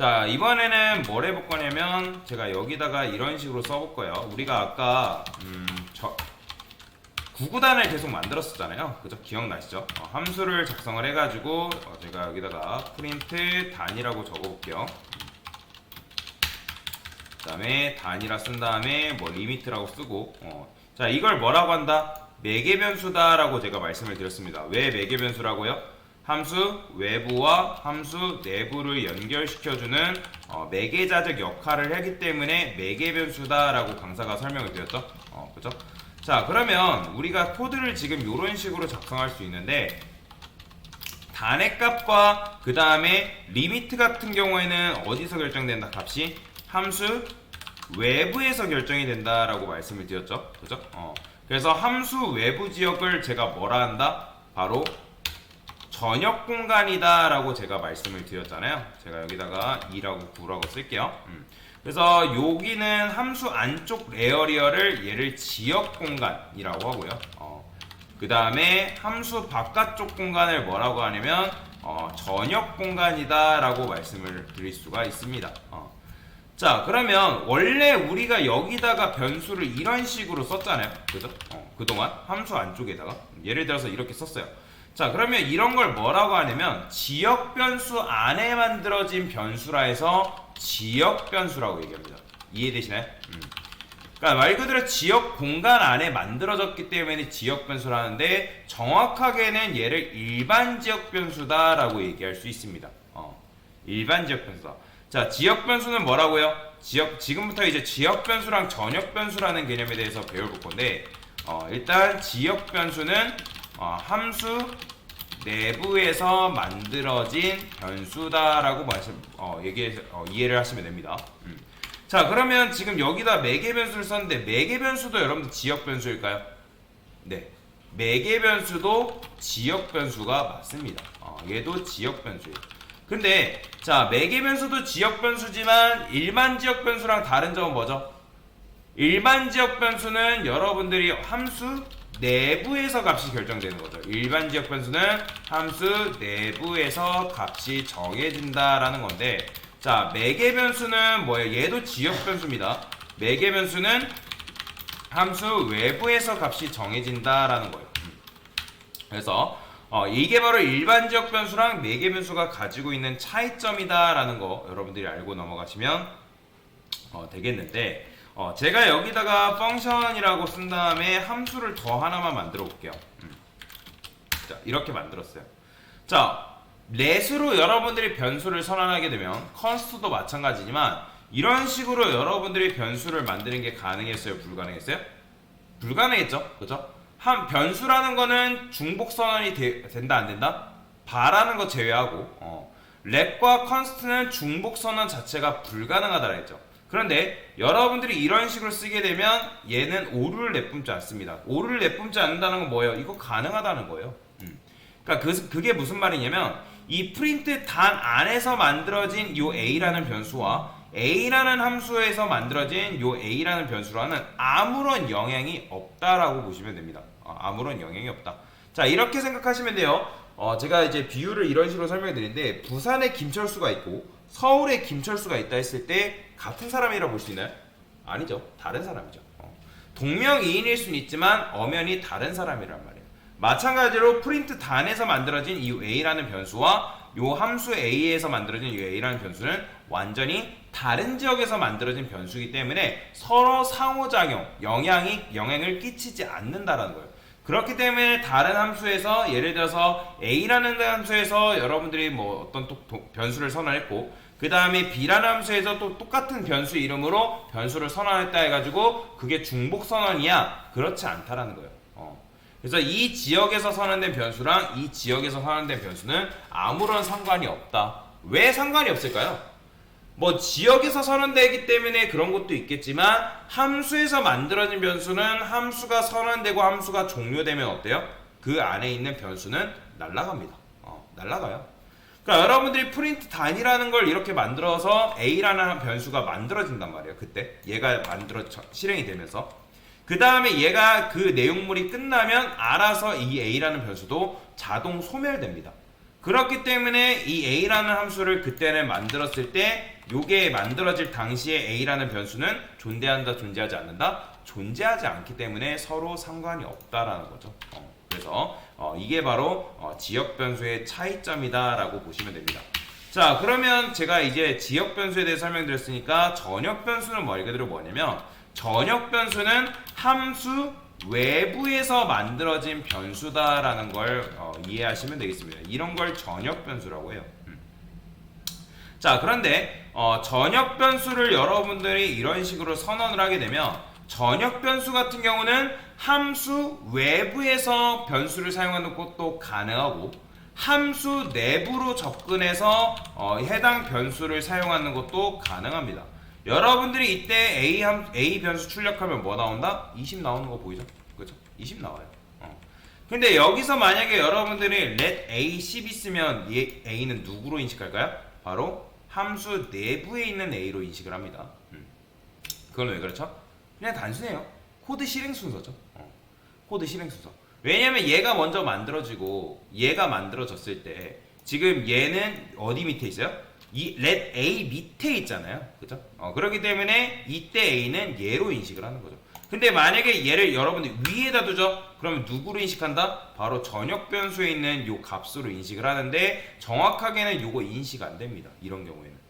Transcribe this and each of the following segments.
자, 이번에는 뭘 해볼 거냐면 제가 여기다가 이런 식으로 써볼 거예요. 우리가 아까 구구단을 계속 만들었었잖아요. 그죠? 기억나시죠? 함수를 작성을 해가지고 제가 여기다가 프린트 단이라고 적어볼게요. 그 다음에 단이라 쓴 다음에 뭐 리미트라고 쓰고 자, 이걸 뭐라고 한다? 매개변수다 라고 제가 말씀을 드렸습니다. 왜 매개변수라고요? 함수 외부와 함수 내부를 연결시켜주는 매개자적 역할을 하기 때문에 매개변수다 라고 강사가 설명을 드렸죠. 그죠? 자, 그러면 우리가 코드를 지금 이런 식으로 작성할 수 있는데, 단의 값과 그 다음에 리미트 같은 경우에는 어디서 결정된다? 값이 함수 외부에서 결정이 된다라고 말씀을 드렸죠. 그죠? 그래서 함수 외부 지역을 제가 뭐라 한다? 바로 전역 공간이다 라고 제가 말씀을 드렸잖아요. 제가 여기다가 2라고 9라고 쓸게요. 그래서 여기는 함수 안쪽 에어리어를 얘를 지역 공간이라고 하고요. 그 다음에 함수 바깥쪽 공간을 뭐라고 하냐면 전역 공간이다 라고 말씀을 드릴 수가 있습니다. 자, 그러면 원래 우리가 여기다가 변수를 이런 식으로 썼잖아요. 그죠? 그동안 함수 안쪽에다가 예를 들어서 이렇게 썼어요. 자, 그러면 이런 걸 뭐라고 하냐면 지역 변수 안에 만들어진 변수라 해서 지역 변수라고 얘기합니다. 이해되시나요? 그러니까 말 그대로 지역 공간 안에 만들어졌기 때문에 지역 변수라는데, 정확하게는 얘를 일반 지역 변수다라고 얘기할 수 있습니다. 일반 지역 변수다. 자, 지역 변수는 뭐라고요? 지금부터 이제 지역 변수랑 전역 변수라는 개념에 대해서 배워볼 건데, 일단 지역 변수는 함수 내부에서 만들어진 변수다라고 이해를 하시면 됩니다. 자, 그러면 지금 여기다 매개변수를 썼는데, 매개변수도 여러분들 지역변수일까요? 네, 매개변수도 지역변수가 맞습니다. 얘도 지역변수예요. 근데 자, 매개변수도 지역변수지만 일반 지역변수랑 다른 점은 뭐죠? 일반 지역변수는 여러분들이 함수 내부에서 값이 결정되는 거죠. 일반 지역 변수는 함수 내부에서 값이 정해진다라는 건데, 자, 매개 변수는 뭐예요? 얘도 지역 변수입니다. 매개 변수는 함수 외부에서 값이 정해진다라는 거예요. 그래서 이게 바로 일반 지역 변수랑 매개 변수가 가지고 있는 차이점이다라는 거 여러분들이 알고 넘어가시면 되겠는데, 제가 여기다가 펑션이라고 쓴 다음에 함수를 더 하나만 만들어 볼게요. 자, 이렇게 만들었어요. 자, let으로 여러분들이 변수를 선언하게 되면 const도 마찬가지지만 이런 식으로 여러분들이 변수를 만드는 게 가능했어요? 불가능했어요? 불가능했죠? 그죠? 변수라는 거는 중복 선언이 된다 안 된다? 바라는 거 제외하고 let과 const는 중복 선언 자체가 불가능하다라 했죠. 그런데 여러분들이 이런 식으로 쓰게 되면 얘는 오류를 내뿜지 않습니다. 오류를 내뿜지 않는다는 건 뭐예요? 이거 가능하다는 거예요. 그러니까 그게 무슨 말이냐면, 이 프린트 단 안에서 만들어진 요 a라는 변수와 a라는 함수에서 만들어진 요 a라는 변수라는 아무런 영향이 없다라고 보시면 됩니다. 아무런 영향이 없다. 자, 이렇게 생각하시면 돼요. 제가 이제 비유를 이런 식으로 설명드리는데, 부산에 김철수가 있고 서울에 김철수가 있다 했을 때 같은 사람이라고 볼 수 있나요? 아니죠. 다른 사람이죠. 동명이인일 수는 있지만 엄연히 다른 사람이란 말이에요. 마찬가지로 프린트 단에서 만들어진 이 a라는 변수와 요 함수 a에서 만들어진 이 a라는 변수는 완전히 다른 지역에서 만들어진 변수이기 때문에 서로 상호작용, 영향을 끼치지 않는다라는 거예요. 그렇기 때문에 다른 함수에서, 예를 들어서 a라는 함수에서 여러분들이 뭐 어떤 변수를 선언했고, 그 다음에 b라는 함수에서 또 똑같은 변수 이름으로 변수를 선언했다 해가지고 그게 중복 선언이야? 그렇지 않다라는 거예요. 그래서 이 지역에서 선언된 변수랑 이 지역에서 선언된 변수는 아무런 상관이 없다. 왜 상관이 없을까요? 뭐 지역에서 선언되기 때문에 그런 것도 있겠지만, 함수에서 만들어진 변수는 함수가 선언되고 함수가 종료되면 어때요? 그 안에 있는 변수는 날아갑니다. 날아가요. 그러니까 여러분들이 프린트 단이라는 걸 이렇게 만들어서 a라는 변수가 만들어진단 말이에요. 그때 얘가 실행이 되면서 그 다음에 얘가 그 내용물이 끝나면 알아서 이 a라는 변수도 자동 소멸됩니다. 그렇기 때문에 이 a라는 함수를 그때는 만들었을 때 요게 만들어질 당시에 a라는 변수는 존재한다, 존재하지 않는다? 존재하지 않기 때문에 서로 상관이 없다라는 거죠. 그래서 이게 바로 지역 변수의 차이점이다 라고 보시면 됩니다. 자, 그러면 제가 이제 지역 변수에 대해 설명드렸으니까 전역 변수는 말 그대로 뭐냐면 전역 변수는 함수 외부에서 만들어진 변수다라는 걸 이해하시면 되겠습니다. 이런 걸 전역 변수라고 해요. 자, 그런데 전역 변수를 여러분들이 이런 식으로 선언을 하게 되면 전역 변수 같은 경우는 함수 외부에서 변수를 사용하는 것도 가능하고 함수 내부로 접근해서 해당 변수를 사용하는 것도 가능합니다. 여러분들이 이때 A 변수 출력하면 뭐 나온다? 20 나오는 거 보이죠? 그죠? 20 나와요. 근데 여기서 만약에 여러분들이 let A 10 있으면 이 A는 누구로 인식할까요? 바로 함수 내부에 있는 A로 인식을 합니다. 그건 왜 그렇죠? 그냥 단순해요. 코드 실행 순서죠. 코드 실행 순서. 왜냐면 얘가 먼저 만들어지고 얘가 만들어졌을 때 지금 얘는 어디 밑에 있어요? 이 let A 밑에 있잖아요. 그죠? 그렇기 때문에 이때 A는 얘로 인식을 하는 거죠. 근데 만약에 얘를 여러분들 위에다 두죠? 그러면 누구로 인식한다? 바로 전역 변수에 있는 요 값으로 인식을 하는데 정확하게는 요거 인식 안 됩니다. 이런 경우에는.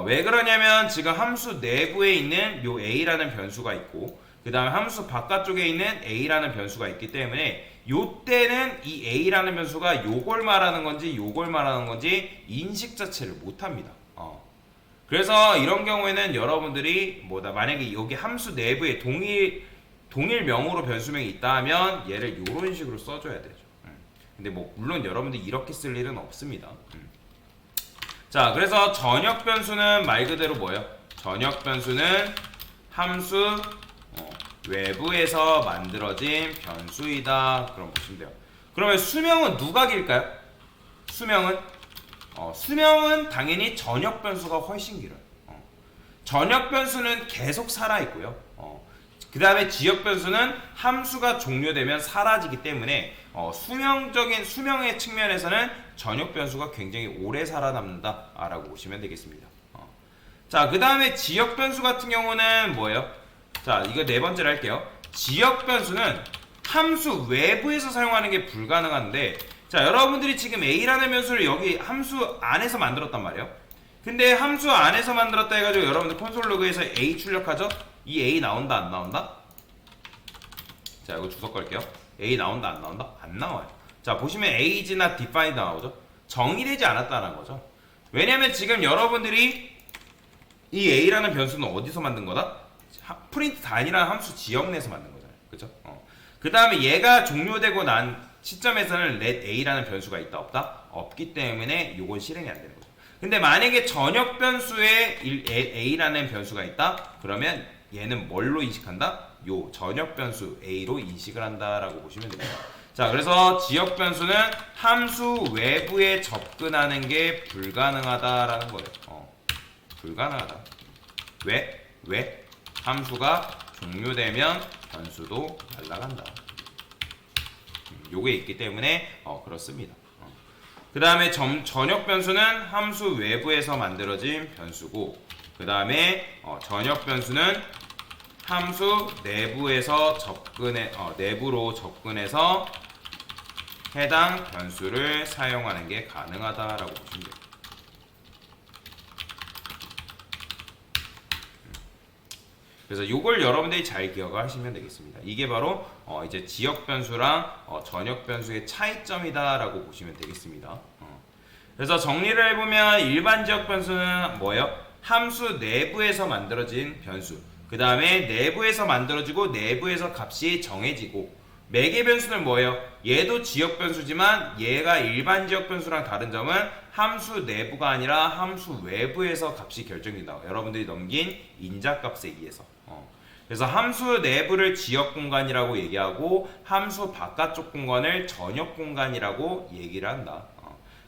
왜 그러냐면 지금 함수 내부에 있는 요 A라는 변수가 있고 그 다음에 함수 바깥쪽에 있는 A라는 변수가 있기 때문에 요때는 이 A라는 변수가 요걸 말하는 건지 요걸 말하는 건지 인식 자체를 못합니다. 그래서 이런 경우에는 여러분들이 만약에 여기 함수 내부에 동일명으로 변수명이 있다 하면 얘를 요런 식으로 써줘야 되죠. 근데 물론 여러분들이 이렇게 쓸 일은 없습니다. 자, 그래서 전역 변수는 말 그대로 뭐예요? 전역 변수는 함수 외부에서 만들어진 변수이다. 그럼 보시면 돼요. 그러면 수명은 누가 길까요? 수명은 당연히 전역 변수가 훨씬 길어요. 전역 변수는 계속 살아있고요. 그 다음에 지역 변수는 함수가 종료되면 사라지기 때문에 수명의 측면에서는 전역 변수가 굉장히 오래 살아남는다 라고 보시면 되겠습니다. 자, 그 다음에 지역 변수 같은 경우는 뭐예요? 자, 이거 네 번째로 할게요. 지역 변수는 함수 외부에서 사용하는 게 불가능한데, 자, 여러분들이 지금 A라는 변수를 여기 함수 안에서 만들었단 말이에요. 근데 함수 안에서 만들었다 해가지고 여러분들 콘솔 로그에서 A 출력하죠? 이 A 나온다 안 나온다? 자, 이거 주석 걸게요. A 나온다 안 나온다? 안 나와요. 자, 보시면 age나 define 나오죠? 정의되지 않았다는 거죠. 왜냐면 지금 여러분들이 이 A라는 변수는 어디서 만든 거다? 프린트 단이라는 함수 지역 내에서 만든 거잖아요. 그죠? 그 다음에 얘가 종료되고 난 시점에서는 let A라는 변수가 있다 없다? 없기 때문에 요건 실행이 안 되는 거죠. 근데 만약에 전역 변수에 A라는 변수가 있다? 그러면 얘는 뭘로 인식한다? 요 전역 변수 A로 인식을 한다라고 보시면 됩니다. 자, 그래서 지역 변수는 함수 외부에 접근하는 게 불가능하다라는 거예요. 불가능하다. 왜? 함수가 종료되면 변수도 날아간다. 요게 있기 때문에 그렇습니다. 그 다음에 전역 변수는 함수 외부에서 만들어진 변수고, 그 다음에 전역 변수는 함수 내부에서 내부로 접근해서 해당 변수를 사용하는 게 가능하다라고 보시면 돼요. 그래서 이걸 여러분들이 잘 기억하시면 되겠습니다. 이게 바로 이제 지역 변수랑 전역 변수의 차이점이다라고 보시면 되겠습니다. 그래서 정리를 해보면 일반 지역 변수는 뭐예요? 함수 내부에서 만들어진 변수. 그 다음에 내부에서 만들어지고 내부에서 값이 정해지고, 매개 변수는 뭐예요? 얘도 지역 변수지만 얘가 일반 지역 변수랑 다른 점은 함수 내부가 아니라 함수 외부에서 값이 결정된다. 여러분들이 넘긴 인자값에 의해서. 그래서 함수 내부를 지역 공간이라고 얘기하고 함수 바깥쪽 공간을 전역 공간이라고 얘기를 한다.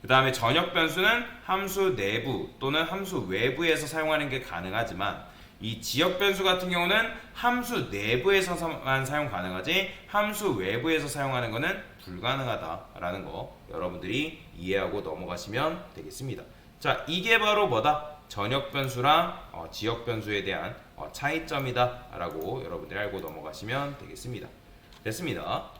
그 다음에 전역 변수는 함수 내부 또는 함수 외부에서 사용하는 게 가능하지만 이 지역 변수 같은 경우는 함수 내부에서만 사용 가능하지 함수 외부에서 사용하는 것은 불가능하다라는 거 여러분들이 이해하고 넘어가시면 되겠습니다. 자, 이게 바로 뭐다? 전역 변수랑 지역 변수에 대한 차이점이다라고 여러분들이 알고 넘어가시면 되겠습니다. 됐습니다.